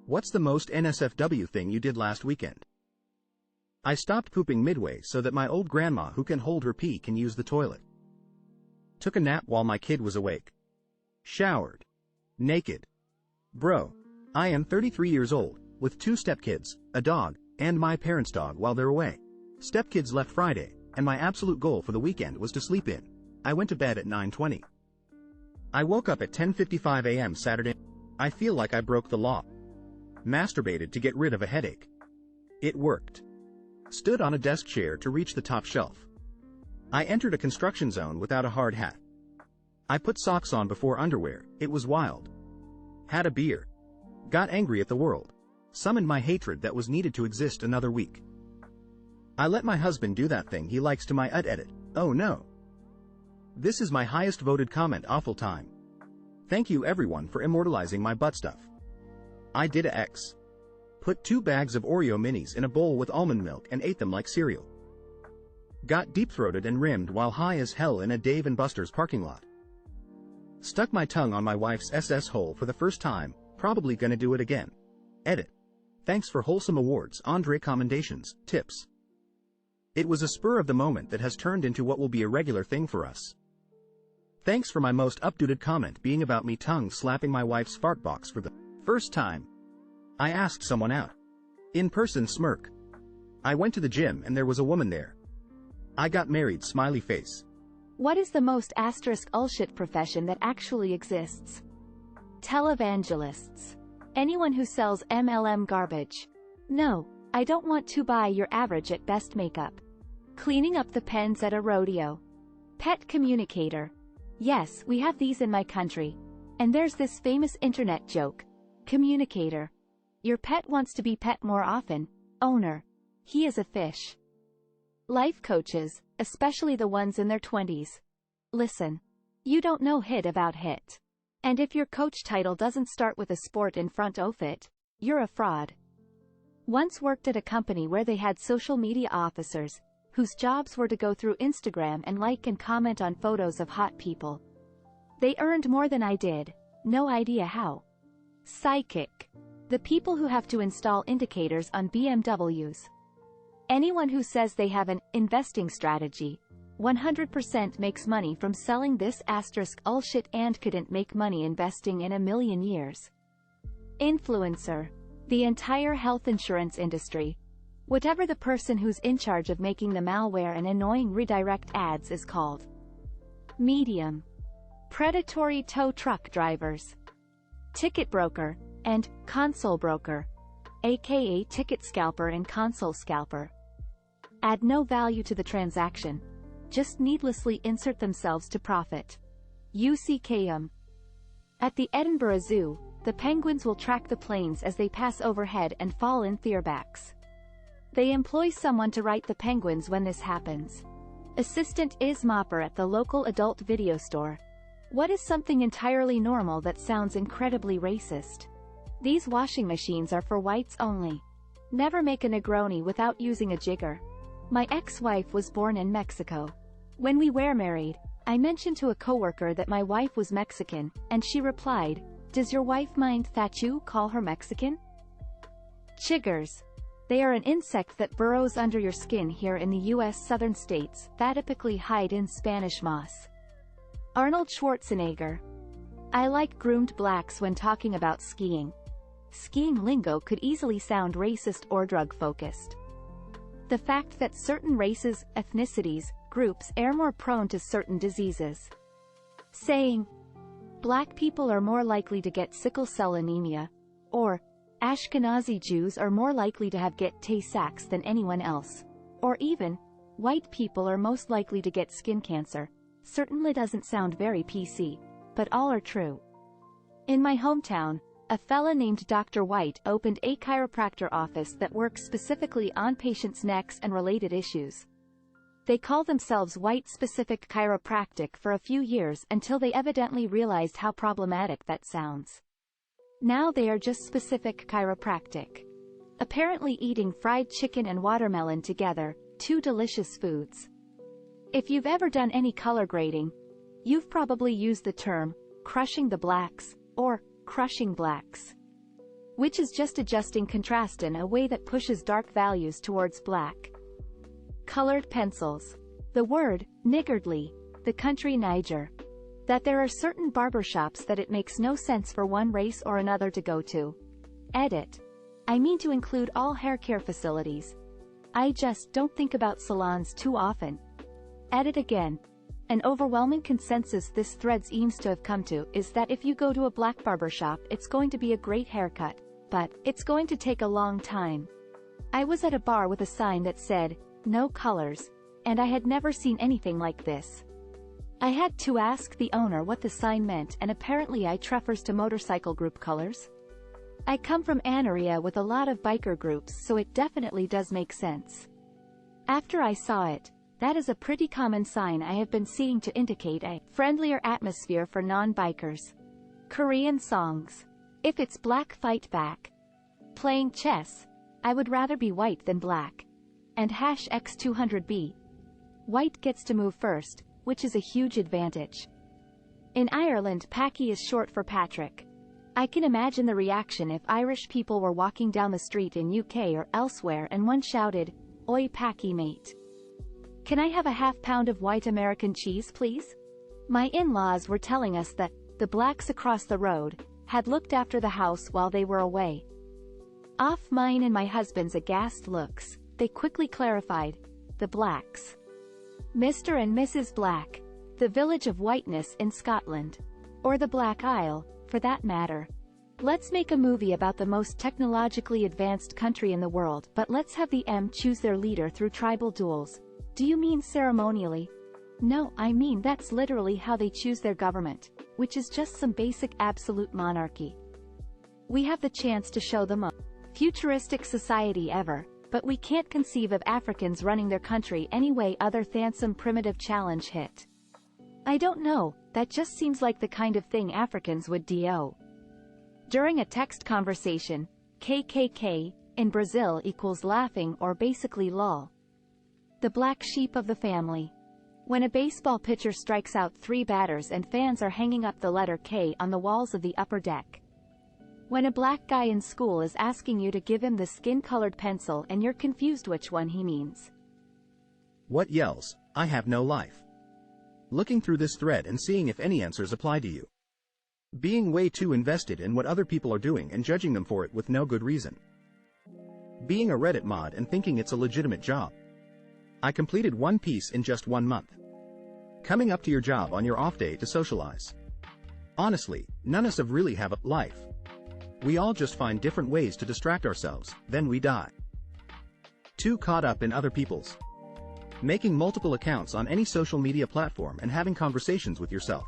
What's the most NSFW thing you did last weekend? I stopped pooping midway so that my old grandma who can hold her pee can use the toilet. Took a nap while my kid was awake. Showered. Naked. Bro. I am 33 years old, with 2 stepkids, a dog, and my parents' dog while they're away. Stepkids left Friday, and my absolute goal for the weekend was to sleep in. I went to bed at 9:20. I woke up at 10:55 a.m. Saturday. I feel like I broke the law. Masturbated to get rid of a headache. It worked. Stood on a desk chair to reach the top shelf. I entered a construction zone without a hard hat. I put socks on before underwear. It was wild. Had a beer. Got angry at the world. Summoned my hatred that was needed to exist another week. I let my husband do that thing he likes to my edit. Oh no. This is my highest voted comment awful time. Thank you everyone for immortalizing my butt stuff. I did a X. Put 2 bags of Oreo minis in a bowl with almond milk and ate them like cereal. Got deep-throated and rimmed while high as hell in a Dave & Buster's parking lot. Stuck my tongue on my wife's SS hole for the first time, probably gonna do it again. Edit. Thanks for wholesome awards, Andre commendations, tips. It was a spur of the moment that has turned into what will be a regular thing for us. Thanks for my most updated comment being about me tongue slapping my wife's fart box for the first time. I asked someone out. In person smirk. I went to the gym and there was a woman there. I got married smiley face. What is the most *bullshit profession that actually exists? Televangelists. Anyone who sells MLM garbage. No, I don't want to buy your average at best makeup. Cleaning up the pens at a rodeo. Pet communicator. Yes, we have these in my country. And there's this famous internet joke. Communicator. Your pet wants to be pet more often. Owner. He is a fish. Life coaches, especially the ones in their 20s. Listen. You don't know hit about hit. And if your coach title doesn't start with a sport in front of it, you're a fraud. Once worked at a company where they had social media officers, whose jobs were to go through Instagram and like and comment on photos of hot people. They earned more than I did, no idea how. Psychic. The people who have to install indicators on BMWs. Anyone who says they have an investing strategy, 100% makes money from selling this *bullshit and couldn't make money investing in a million years. Influencer. The entire health insurance industry. Whatever the person who's in charge of making the malware and annoying redirect ads is called. Medium. Predatory tow truck drivers. Ticket broker, and console broker, aka ticket scalper and console scalper. Add no value to the transaction. Just needlessly insert themselves to profit. UCKM. At the Edinburgh Zoo, the penguins will track the planes as they pass overhead and fall in thearbacks. They employ someone to write the penguins when this happens. Assistant is mopper at the local adult video store. What is something entirely normal that sounds incredibly racist? These washing machines are for whites only. Never make a Negroni without using a jigger. My ex-wife was born in Mexico. When we were married, I mentioned to a coworker that my wife was Mexican, and she replied, "Does your wife mind that you call her Mexican?" Chiggers. They are an insect that burrows under your skin here in the U.S. southern states, that typically hide in Spanish moss. Arnold Schwarzenegger. I like groomed blacks when talking about skiing. Skiing lingo could easily sound racist or drug-focused. The fact that certain races, ethnicities, groups are more prone to certain diseases. Saying, black people are more likely to get sickle cell anemia, or, Ashkenazi Jews are more likely to get Tay-Sachs than anyone else, or even, white people are most likely to get skin cancer, certainly doesn't sound very PC, but all are true. In my hometown, a fella named Dr. White opened a chiropractor office that works specifically on patients' necks and related issues. They call themselves White Specific Chiropractic for a few years until they evidently realized how problematic that sounds. Now they are just Specific Chiropractic. Apparently eating fried chicken and watermelon together, 2 delicious foods. If you've ever done any color grading, you've probably used the term, crushing the blacks, or crushing blacks. which is just adjusting contrast in a way that pushes dark values towards black. Colored pencils. The word, niggardly, the country Niger. That there are certain barbershops that it makes no sense for one race or another to go to. Edit. I mean to include all hair care facilities. I just don't think about salons too often. Edit again. An overwhelming consensus this thread seems to have come to is that if you go to a black barbershop it's going to be a great haircut, but it's going to take a long time. I was at a bar with a sign that said, no colors, and I had never seen anything like this. I had to ask the owner what the sign meant, and apparently I refers to motorcycle group colors. I come from an area with a lot of biker groups, so it definitely does make sense. After I saw it, that is a pretty common sign I have been seeing to indicate a friendlier atmosphere for non-bikers. Korean songs. If it's black, fight back. Playing chess. I would rather be white than black. And #X200B. White gets to move first, which is a huge advantage. In Ireland, Paddy is short for Patrick. I can imagine the reaction if Irish people were walking down the street in UK or elsewhere and one shouted, "Oi Paddy mate. Can I have a half-pound of white American cheese, please?" My in-laws were telling us that the blacks across the road had looked after the house while they were away. Off mine and my husband's aghast looks, they quickly clarified, the blacks. Mr. and Mrs. Black, the village of whiteness in Scotland. Or the Black Isle, for that matter. Let's make a movie about the most technologically advanced country in the world, but let's have the M choose their leader through tribal duels. Do you mean ceremonially? No, I mean that's literally how they choose their government, which is just some basic absolute monarchy. We have the chance to show the most futuristic society ever, but we can't conceive of Africans running their country any way other than some primitive challenge hit. I don't know, that just seems like the kind of thing Africans would do. During a text conversation, KKK, in Brazil equals laughing or basically lol. The black sheep of the family. When a baseball pitcher strikes out 3 batters and fans are hanging up the letter K on the walls of the upper deck. When a black guy in school is asking you to give him the skin-colored pencil and you're confused which one he means. What yells, "I have no life"? Looking through this thread and seeing if any answers apply to you. Being way too invested in what other people are doing and judging them for it with no good reason. Being a Reddit mod and thinking it's a legitimate job. I completed one piece in just 1 month. Coming up to your job on your off day to socialize. Honestly, none of us really have a life. We all just find different ways to distract ourselves, then we die. Too caught up in other people's. Making multiple accounts on any social media platform and having conversations with yourself.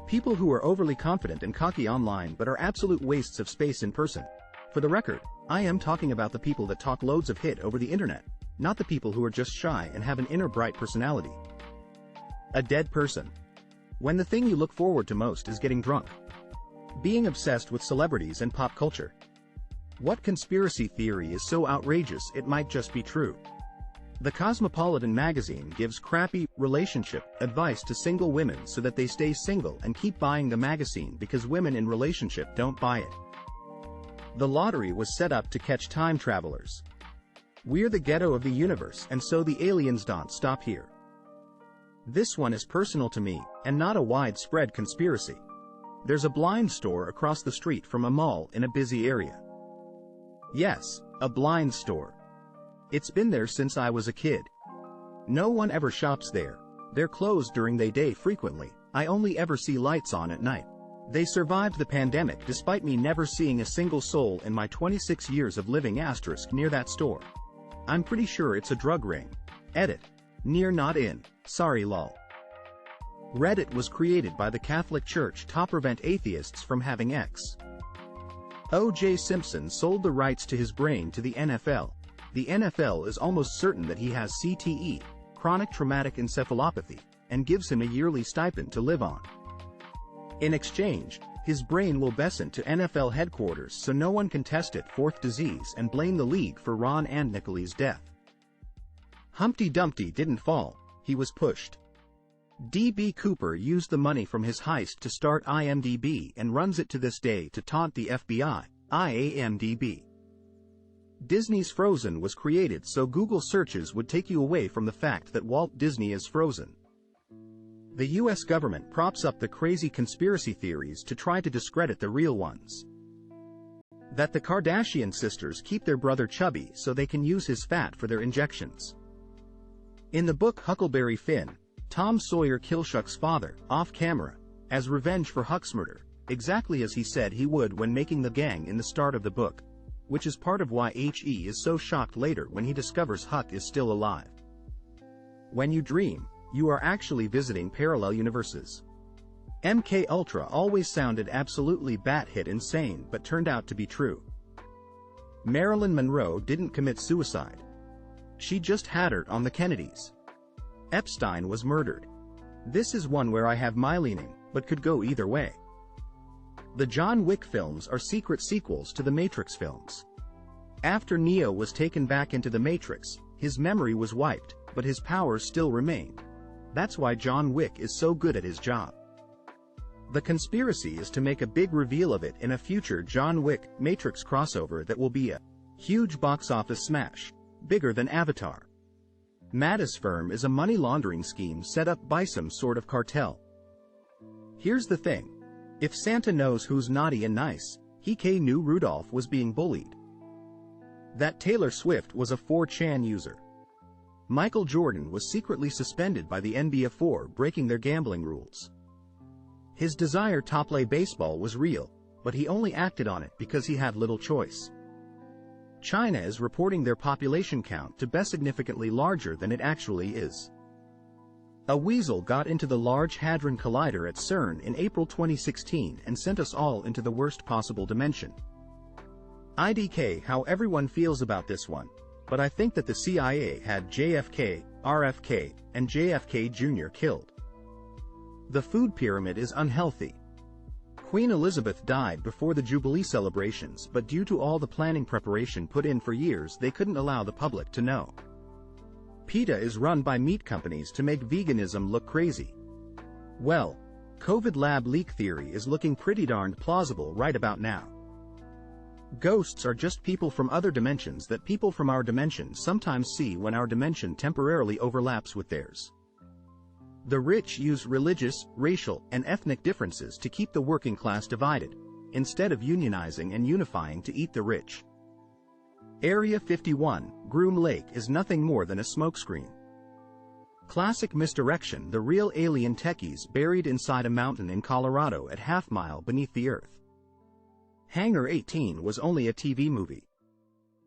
People who are overly confident and cocky online but are absolute wastes of space in person. For the record, I am talking about the people that talk loads of hit over the internet, not the people who are just shy and have an inner bright personality. A dead person. When the thing you look forward to most is getting drunk. Being obsessed with celebrities and pop culture. What conspiracy theory is so outrageous it might just be true? The Cosmopolitan magazine gives crappy relationship advice to single women so that they stay single and keep buying the magazine because women in relationship don't buy it. The lottery was set up to catch time travelers. We're the ghetto of the universe, and so the aliens don't stop here. This one is personal to me, and not a widespread conspiracy. There's a blind store across the street from a mall in a busy area. Yes, a blind store. It's been there since I was a kid. No one ever shops there. They're closed during the day frequently. I only ever see lights on at night. They survived the pandemic despite me never seeing a single soul in my 26 years of living * near that store. I'm pretty sure it's a drug ring. Edit. Near not in. Sorry lol. Reddit was created by the Catholic Church to prevent atheists from having X. O.J. Simpson sold the rights to his brain to the NFL. The NFL is almost certain that he has CTE, chronic traumatic encephalopathy, and gives him a yearly stipend to live on. In exchange, his brain will be sent to NFL headquarters so no one can test it for disease and blame the league for Ron and Nicole's death. Humpty Dumpty didn't fall, he was pushed. D.B. Cooper used the money from his heist to start IMDb and runs it to this day to taunt the FBI, IMDb. Disney's Frozen was created so Google searches would take you away from the fact that Walt Disney is frozen. The US government props up the crazy conspiracy theories to try to discredit the real ones. That the Kardashian sisters keep their brother chubby so they can use his fat for their injections. In the book Huckleberry Finn, Tom Sawyer kills Huck's father, off-camera, as revenge for Huck's murder, exactly as he said he would when making the gang in the start of the book, which is part of why He is so shocked later when he discovers Huck is still alive. When you dream, you are actually visiting parallel universes. MK Ultra always sounded absolutely bat-hit insane but turned out to be true. Marilyn Monroe didn't commit suicide. She just had it on the Kennedys. Epstein was murdered. This is one where I have my leaning, but could go either way. The John Wick films are secret sequels to the Matrix films. After Neo was taken back into the Matrix, his memory was wiped, but his powers still remained. That's why John Wick is so good at his job. The conspiracy is to make a big reveal of it in a future John Wick Matrix crossover that will be a huge box office smash, bigger than Avatar. Mattis firm is a money laundering scheme set up by some sort of cartel. Here's the thing. If Santa knows who's naughty and nice, he knew Rudolph was being bullied. That Taylor Swift was a 4chan user. Michael Jordan was secretly suspended by the NBA for breaking their gambling rules. His desire to play baseball was real, but he only acted on it because he had little choice. China is reporting their population count to be significantly larger than it actually is. A weasel got into the Large Hadron Collider at CERN in April 2016 and sent us all into the worst possible dimension. IDK how everyone feels about this one, but I think that the CIA had JFK, RFK, and JFK Jr. killed. The food pyramid is unhealthy. Queen Elizabeth died before the Jubilee celebrations, but due to all the planning preparation put in for years, they couldn't allow the public to know. PETA is run by meat companies to make veganism look crazy. Well, COVID lab leak theory is looking pretty darned plausible right about now. Ghosts are just people from other dimensions that people from our dimension sometimes see when our dimension temporarily overlaps with theirs. The rich use religious, racial, and ethnic differences to keep the working class divided, instead of unionizing and unifying to eat the rich. Area 51, Groom Lake is nothing more than a smokescreen. Classic misdirection, the real alien techies buried inside a mountain in Colorado at half-mile beneath the earth. Hangar 18 was only a TV movie.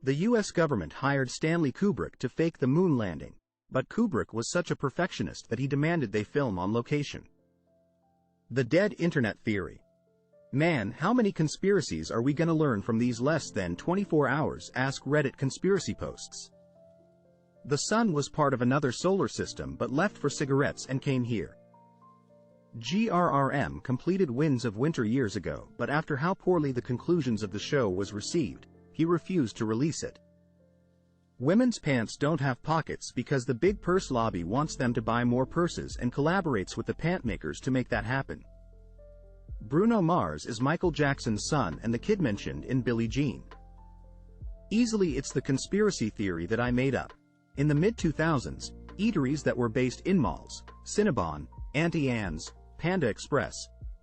The US government hired Stanley Kubrick to fake the moon landing, but Kubrick was such a perfectionist that he demanded they film on location. The dead internet theory. Man, how many conspiracies are we gonna learn from these less than 24 hours Ask Reddit conspiracy posts? The sun was part of another solar system but left for cigarettes and came here. GRRM completed Winds of Winter years ago, but after how poorly the conclusions of the show was received, he refused to release it. Women's pants don't have pockets because the big purse lobby wants them to buy more purses and collaborates with the pant makers to make that happen. Bruno Mars is Michael Jackson's son and the kid mentioned in Billie Jean. Easily it's the conspiracy theory that I made up. In the mid-2000s, eateries that were based in malls, Cinnabon, Auntie Anne's, Panda Express,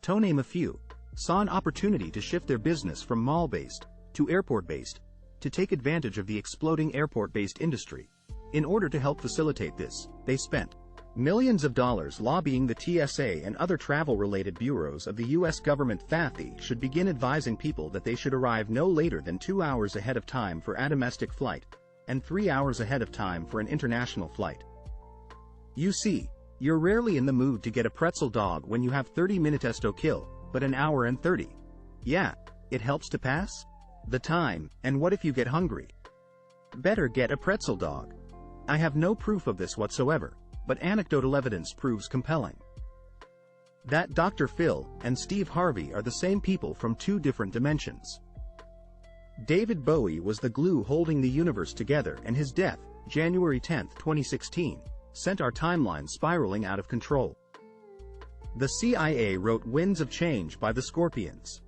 to name a few, saw an opportunity to shift their business from mall-based to airport-based, to take advantage of the exploding airport-based industry. In order to help facilitate this, they spent millions of dollars lobbying the TSA and other travel-related bureaus of the US government that they should begin advising people that they should arrive no later than 2 hours ahead of time for a domestic flight, and 3 hours ahead of time for an international flight. You see, you're rarely in the mood to get a pretzel dog when you have 30 minutes to kill, but an hour and 30. Yeah, it helps to pass the time, and what if you get hungry? Better get a pretzel dog. I have no proof of this whatsoever, but anecdotal evidence proves compelling. That Dr. Phil and Steve Harvey are the same people from two different dimensions. David Bowie was the glue holding the universe together, and his death, January 10, 2016, sent our timeline spiraling out of control. The CIA wrote Winds of Change by the Scorpions.